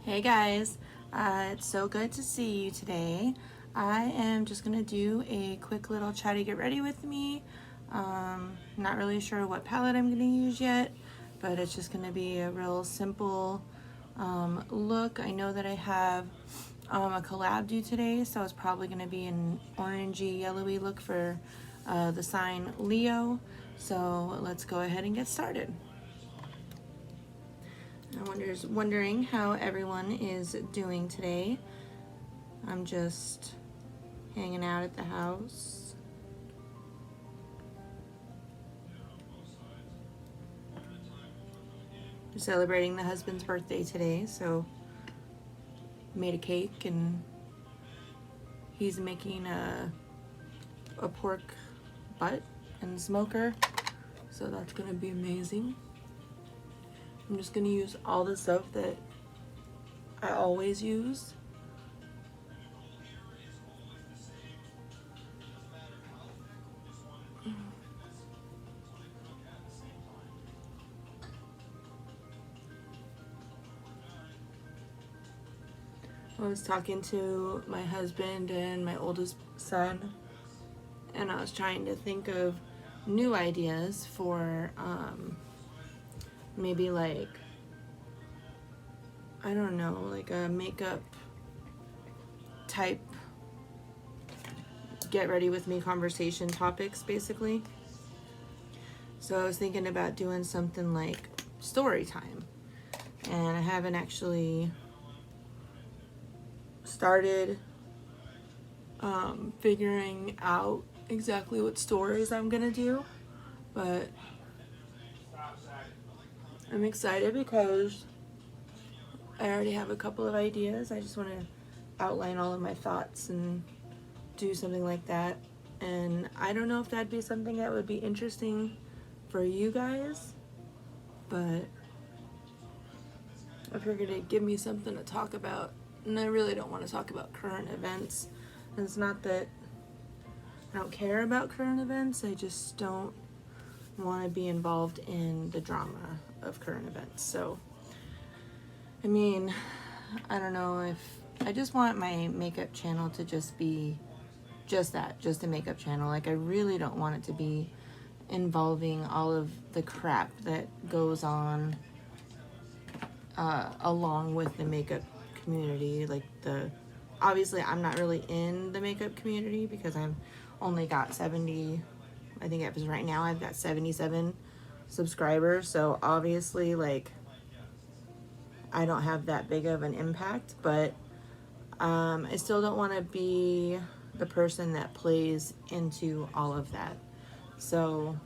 Hey guys, it's so good to see you today. I am just gonna do a quick little chatty get ready with me. Not really sure what palette I'm gonna use yet, but it's just gonna be a real simple look. I know that I have a collab due today, so it's probably gonna be an orangey yellowy look for the sign Leo. So let's go ahead and get started. I'm wondering how everyone is doing today. I'm just hanging out at the house. We're celebrating the husband's birthday today, so made a cake and he's making a pork butt and smoker, so that's gonna be amazing. I'm just gonna use all the stuff that I always use. I was talking to my husband and my oldest son, and I was trying to think of new ideas for maybe like, I don't know, like a makeup type get ready with me conversation topics basically. So I was thinking about doing something like story time, and I haven't actually started figuring out exactly what stories I'm gonna do, but I'm excited because I already have a couple of ideas. I just want to outline all of my thoughts and do something like that. And I don't know if that'd be something that would be interesting for you guys, but I figured it'd give me something to talk about. And I really don't want to talk about current events. And it's not that I don't care about current events, I just don't want to be involved in the drama of current events. So, I mean, I don't know if I just want my makeup channel to just be just that, just a makeup channel. Like, I really don't want it to be involving all of the crap that goes on along with the makeup community. Like, obviously I'm not really in the makeup community because I've only got 70, I think it was right now I've got 77 subscribers, so obviously like I don't have that big of an impact, but I still don't want to be the person that plays into all of that. So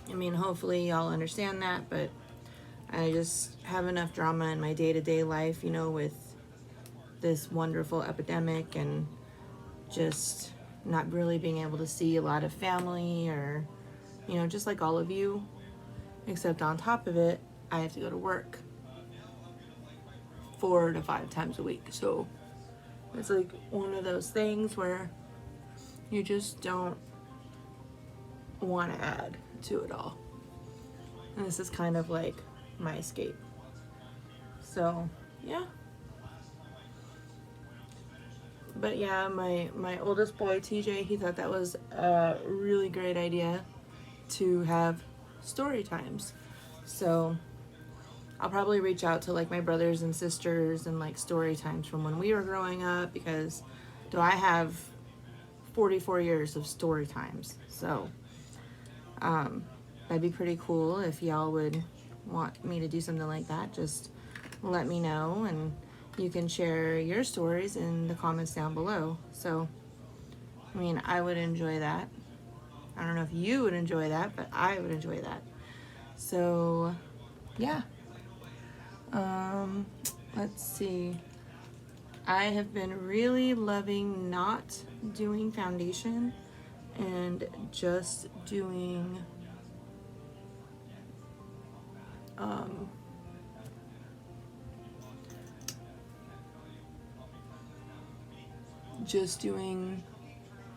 I mean, hopefully y'all understand that, but I just have enough drama in my day-to-day life, you know, with this wonderful epidemic and just not really being able to see a lot of family, or, you know, just like all of you, except on top of it, I have to go to work 4 to 5 times a week. So it's like one of those things where you just don't want to add to it all. And this is kind of like my escape. So yeah. But yeah, my oldest boy, TJ, he thought that was a really great idea to have story times. So I'll probably reach out to like my brothers and sisters and like story times from when we were growing up, because I have 44 years of story times. So that'd be pretty cool if y'all would want me to do something like that. Just let me know, and you can share your stories in the comments down below. So, I mean, I would enjoy that. I don't know if you would enjoy that, but I would enjoy that. So, yeah. Let's see. I have been really loving not doing foundation and just doing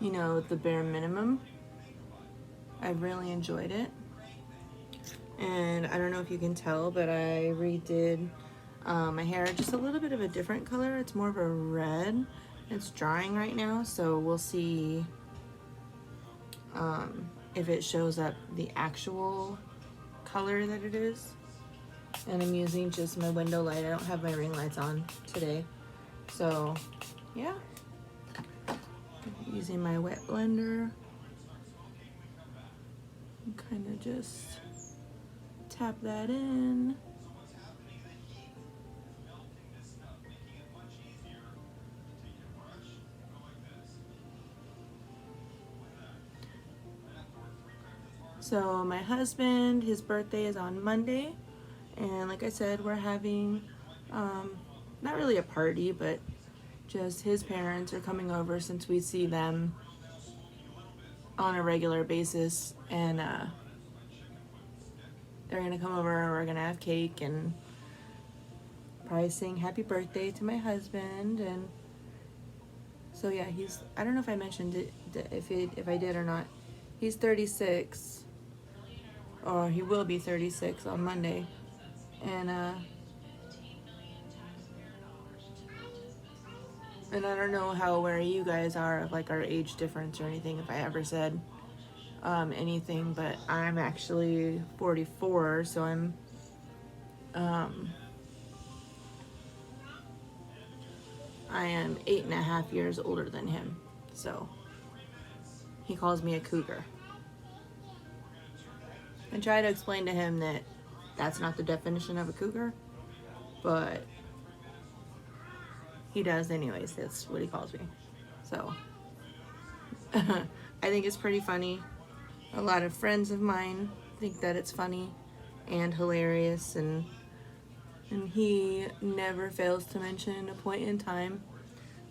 you know, the bare minimum. I really enjoyed it. And I don't know if you can tell, but I redid my hair just a little bit of a different color. It's more of a red. It's drying right now, so we'll see if it shows up the actual color that it is. And I'm using just my window light. I don't have my ring lights on today, so yeah, using my wet blender, kind of just tap that in. So my husband, his birthday is on Monday, and like I said, we're having not really a party, but just his parents are coming over since we see them on a regular basis, and they're gonna come over and we're gonna have cake and probably sing happy birthday to my husband. And so yeah, he's, I don't know if I mentioned it, if I did or not, he's 36, or he will be 36 on Monday. And I don't know how where you guys are of like our age difference or anything, if I ever said anything, but I'm actually 44, so I'm I am 8.5 years older than him. So he calls me a cougar. I try to explain to him that that's not the definition of a cougar, but he does anyways. That's what he calls me. So I think it's pretty funny. A lot of friends of mine think that it's funny and hilarious, and he never fails to mention a point in time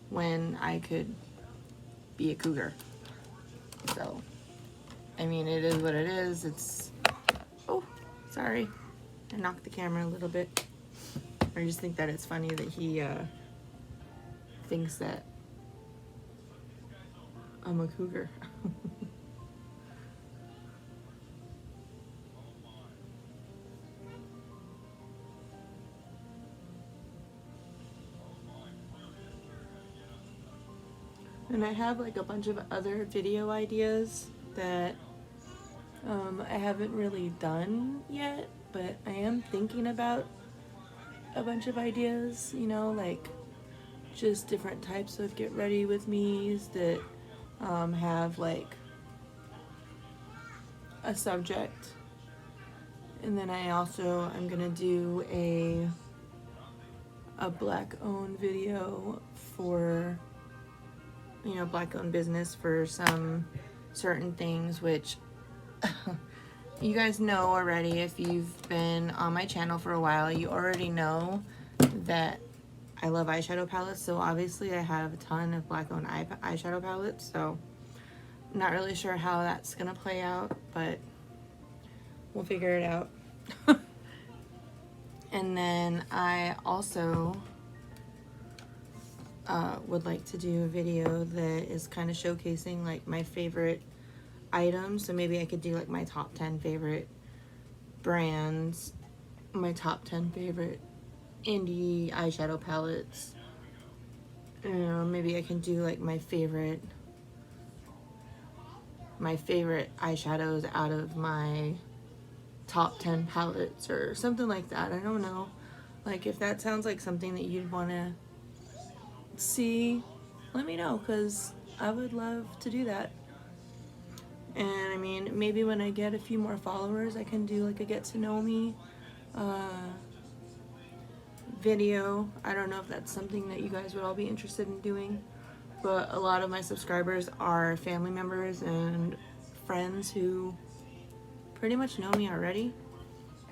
when I could be a cougar. So I mean, it is what it is. It's, oh, sorry, I knocked the camera a little bit. I just think that it's funny that he thinks that I'm a cougar. And I have like a bunch of other video ideas that I haven't really done yet, but I am thinking about a bunch of ideas, you know, like just different types of get ready with me's that have like a subject. And then I'm gonna do a black owned video for, you know, black owned business for some certain things, which you guys know already. If you've been on my channel for a while, you already know that I love eyeshadow palettes. So obviously I have a ton of black owned eyeshadow palettes, so I'm not really sure how that's gonna play out, but we'll figure it out. And then I also would like to do a video that is kind of showcasing like my favorite items. So maybe I could do like my top 10 favorite brands, my top 10 favorite indie eyeshadow palettes. You know, maybe I can do like my favorite eyeshadows out of my top 10 palettes or something like that. I don't know. Like, if that sounds like something that you'd want to see, let me know, because I would love to do that. And I mean, maybe when I get a few more followers, I can do like a get to know me video. I don't know if that's something that you guys would all be interested in doing, but a lot of my subscribers are family members and friends who pretty much know me already.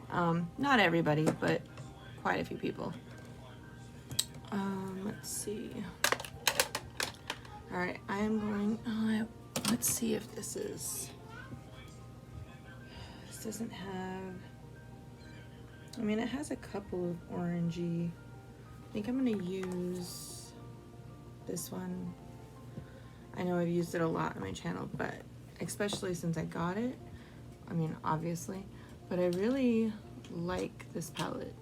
Not everybody, but quite a few people. Let's see. All right, I am going, let's see if this doesn't have, I mean, it has a couple of orangey. I think I'm gonna use this one. I know I've used it a lot on my channel, but especially since I got it, I mean, obviously, but I really like this palette.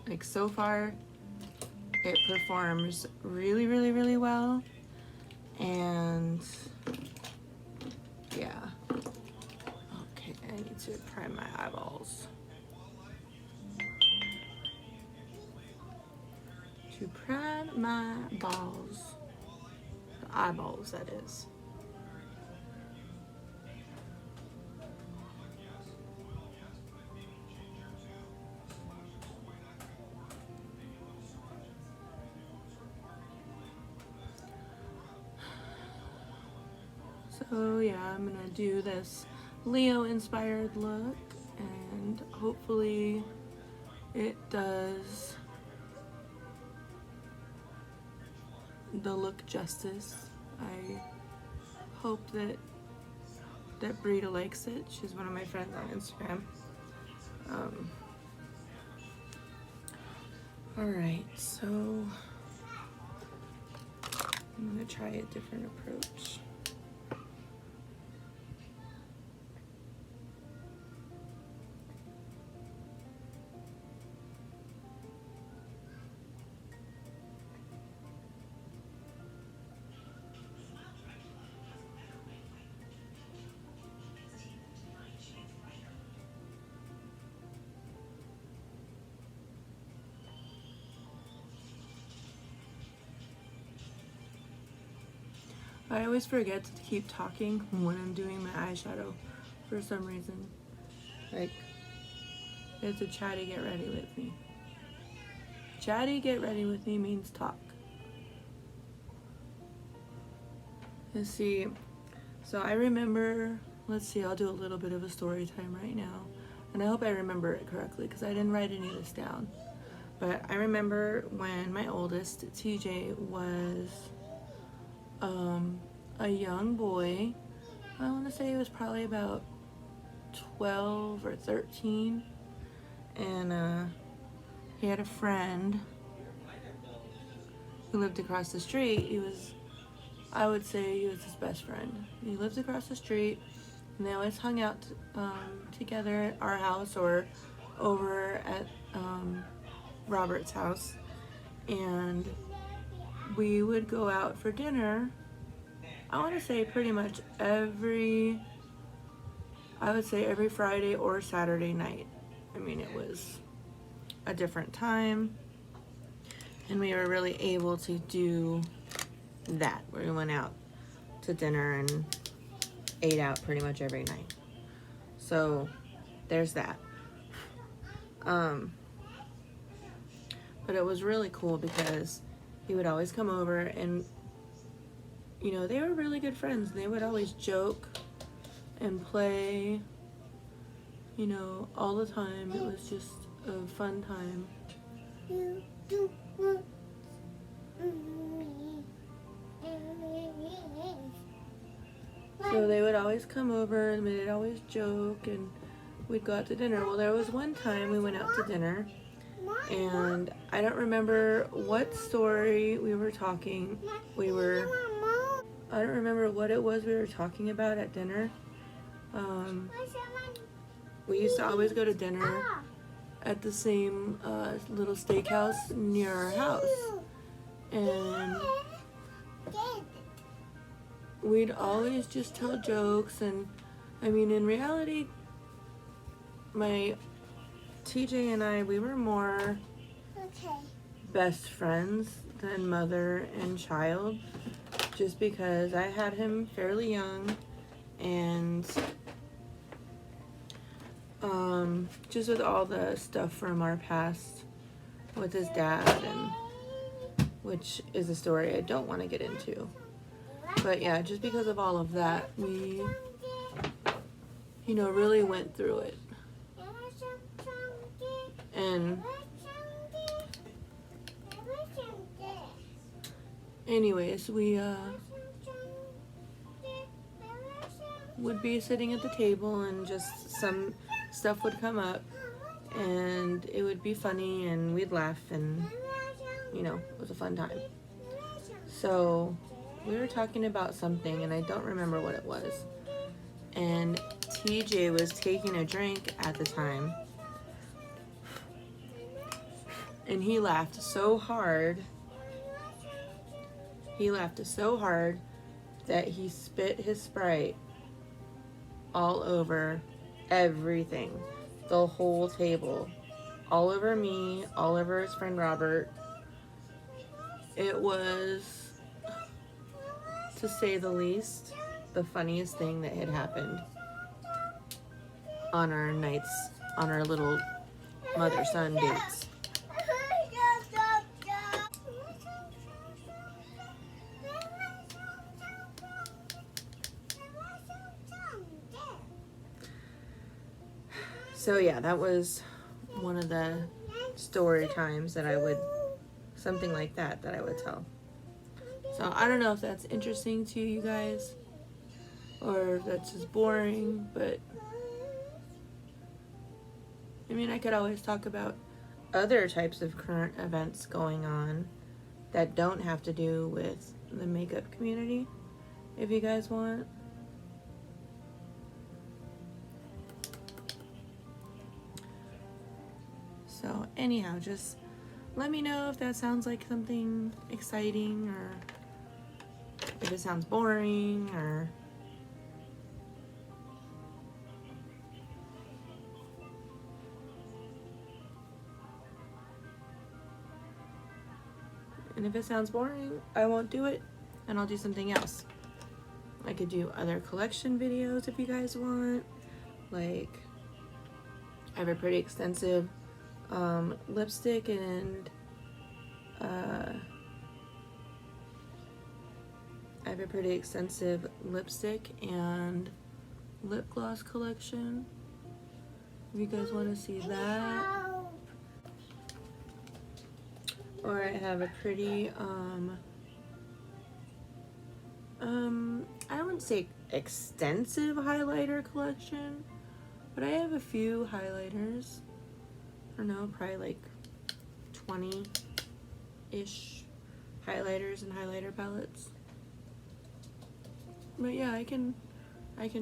Like, so far, it performs really, really, really well. And yeah. Okay, I need to prime my eyeballs. To prime my balls. The eyeballs, that is. So yeah, I'm gonna do this Leo inspired look, and hopefully it does the look justice. I hope that Brita likes it. She's one of my friends on Instagram. Alright, so I'm gonna try a different approach. I always forget to keep talking when I'm doing my eyeshadow for some reason. Like, it's a chatty get ready with me. Chatty get ready with me means talk. Let's see. So I remember, let's see, I'll do a little bit of a story time right now. And I hope I remember it correctly because I didn't write any of this down. But I remember when my oldest, TJ, was a young boy. I want to say he was probably about 12 or 13. And he had a friend who lived across the street. I would say he was his best friend. He lived across the street, and they always hung out together at our house or over at Robert's house. And we would go out for dinner, I want to say pretty much every Friday or Saturday night. I mean, it was a different time, and we were really able to do that, where we went out to dinner and ate out pretty much every night. So there's that. But it was really cool because he would always come over, and you know, they were really good friends. They would always joke and play, you know, all the time. It was just a fun time. So they would always come over and they'd always joke, and we'd go out to dinner. Well, there was one time we went out to dinner, and I don't remember what story we were talking. I don't remember what it was we were talking about at dinner. We used to always go to dinner at the same little steakhouse near our house. And we'd always just tell jokes. And I mean, in reality, my TJ and I, we were more best friends than mother and child, just because I had him fairly young, and just with all the stuff from our past with his dad, and which is a story I don't want to get into. But yeah, just because of all of that, we, you know, really went through it. And anyways, we would be sitting at the table, and just some stuff would come up, and it would be funny, and we'd laugh, and you know, it was a fun time. So we were talking about something, and I don't remember what it was, and TJ was taking a drink at the time, And he laughed so hard. He laughed so hard that he spit his Sprite all over everything. The whole table. All over me, all over his friend Robert. It was, to say the least, the funniest thing that had happened on our nights, on our little mother-son dates. So yeah, that was one of the story times that I would, something like that I would tell. So I don't know if that's interesting to you guys or if that's just boring, but I mean, I could always talk about other types of current events going on that don't have to do with the makeup community, if you guys want. So anyhow, just let me know if that sounds like something exciting or if it sounds boring or and if it sounds boring, I won't do it and I'll do something else. I could do other collection videos if you guys want. Like, I have a pretty extensive lipstick and I have a pretty extensive lipstick and lip gloss collection. If you guys want to see that. Or I have a pretty I wouldn't say extensive highlighter collection, but I have a few highlighters. I don't know, probably like 20-ish highlighters and highlighter palettes. But yeah, I can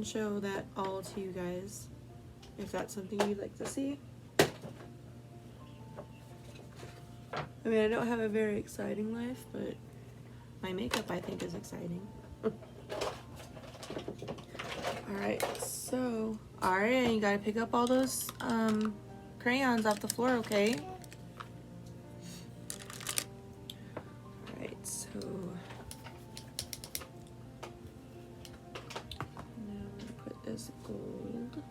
show that all to you guys if that's something you'd like to see. I mean, I don't have a very exciting life, but my makeup I think is exciting. Alright, so Aria, you gotta pick up all those crayons off the floor, okay? Alright, so now I'm gonna put this gold.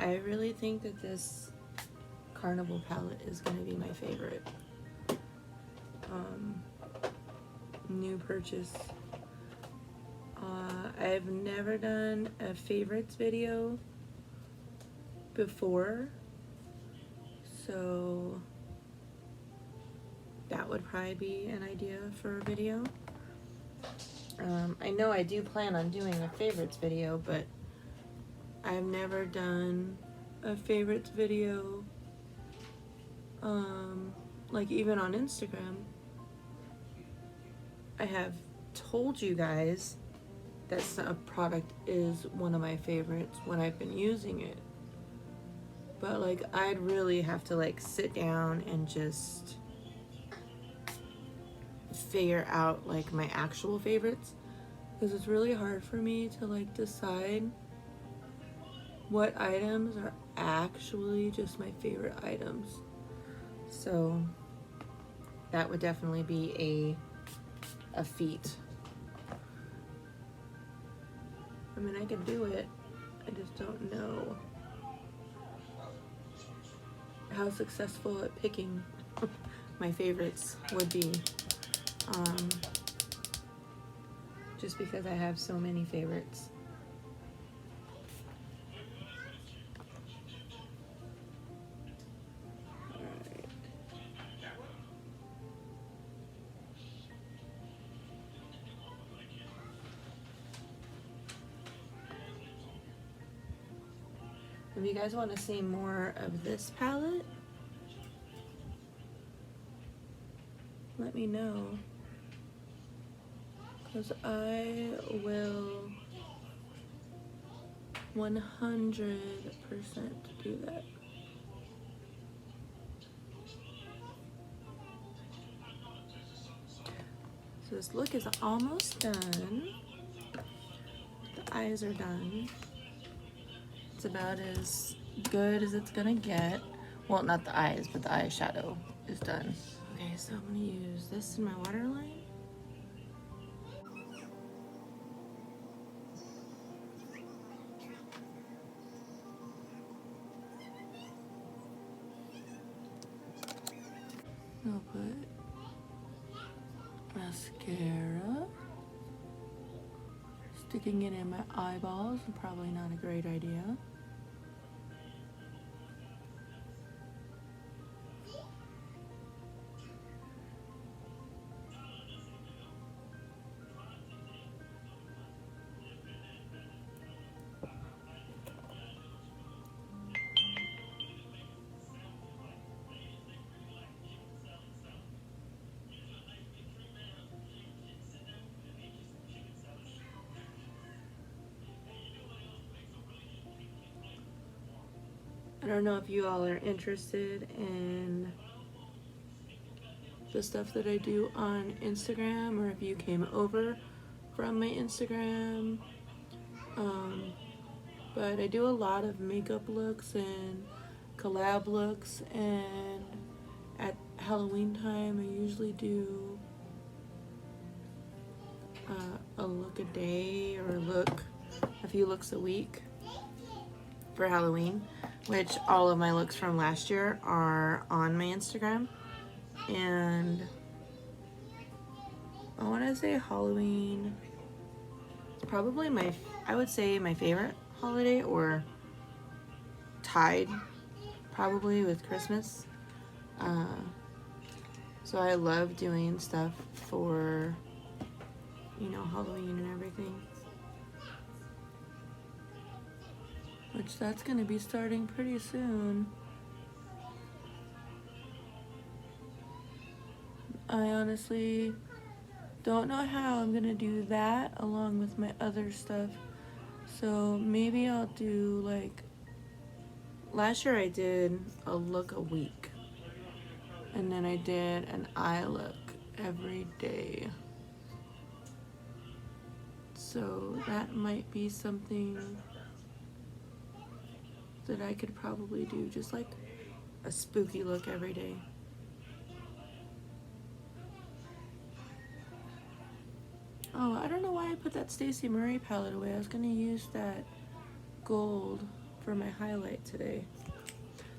I really think that this Carnival palette is going to be my favorite new purchase. I've never done a favorites video before, so that would probably be an idea for a video. I know I do plan on doing a favorites video, but I've never done a favorites video, like even on Instagram. I have told you guys that a product is one of my favorites when I've been using it. But like, I'd really have to like sit down and just figure out like my actual favorites, because it's really hard for me to like decide what items are actually just my favorite items. So that would definitely be a feat. I mean, I could do it, I just don't know how successful at picking my favorites would be, just because I have so many favorites. If you guys want to see more of this palette, let me know, because I will 100% do that. So this look is almost done. The eyes are done. It's about as good as it's gonna get. Well, not the eyes, but the eyeshadow is done. Okay, so I'm gonna use this in my waterline. I'll put mascara. Sticking it in my eyeballs is probably not a great idea. I don't know if you all are interested in the stuff that I do on Instagram, or if you came over from my Instagram. But I do a lot of makeup looks and collab looks, and at Halloween time I usually do a look a day, or a few looks a week for Halloween, which all of my looks from last year are on my Instagram. And I want to say Halloween is probably I would say my favorite holiday, or tied probably with Christmas. So I love doing stuff for, you know, Halloween and everything. Which that's gonna be starting pretty soon. I honestly don't know how I'm gonna do that along with my other stuff. So maybe I'll do, like, last year I did a look a week. And then I did an eye look every day. So that might be something that I could probably do, just like a spooky look every day. Oh, I don't know why I put that Stacy Marie palette away. I was gonna use that gold for my highlight today.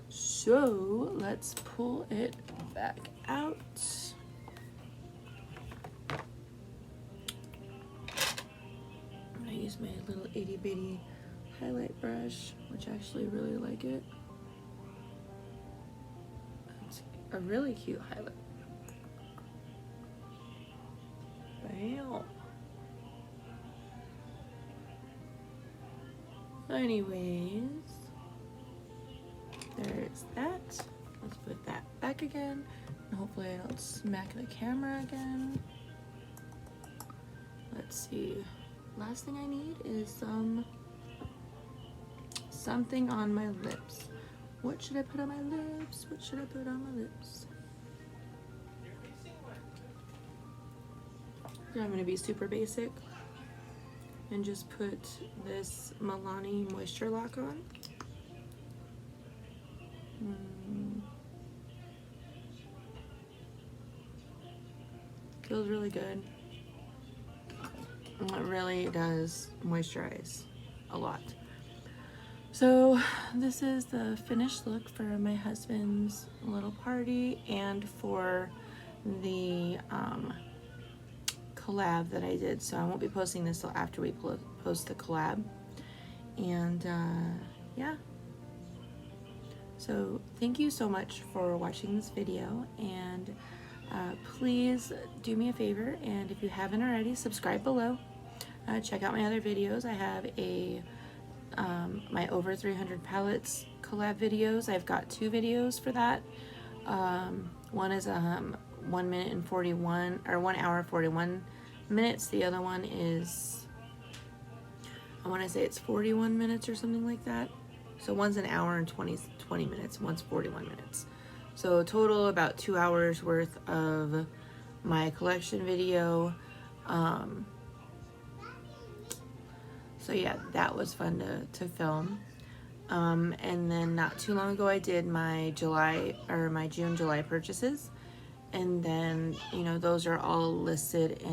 So let's pull it back out. I'm gonna use my little itty bitty highlight brush, which I actually really like it. It's a really cute highlight. Bam. Anyways, there's that. Let's put that back again. And hopefully I don't smack the camera again. Let's see. Last thing I need is something on my lips. What should I put on my lips? What should I put on my lips? I'm gonna be super basic and just put this Milani Moisture Lock on. Feels really good. It really does moisturize a lot. So this is the finished look for my husband's little party and for the collab that I did. So I won't be posting this till after we post the collab. And yeah. So thank you so much for watching this video, and please do me a favor, and if you haven't already, subscribe below. Check out my other videos. I have a my over 300 palettes collab videos. I've got 2 videos for that. One is 1 minute and 41, or 1 hour 41 minutes. The other one is, I want to say it's 41 minutes or something like that. So one's an hour and 20 minutes, one's 41 minutes. So total about 2 hours worth of my collection video. So yeah, that was fun to film. And then not too long ago I did my June, July purchases. And then, you know, those are all listed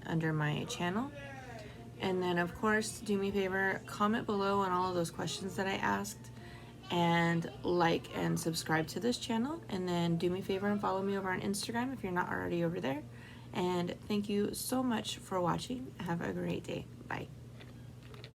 under my channel. And then of course, do me a favor, comment below on all of those questions that I asked, and like and subscribe to this channel. And then do me a favor and follow me over on Instagram if you're not already over there. And thank you so much for watching. Have a great day. Bye.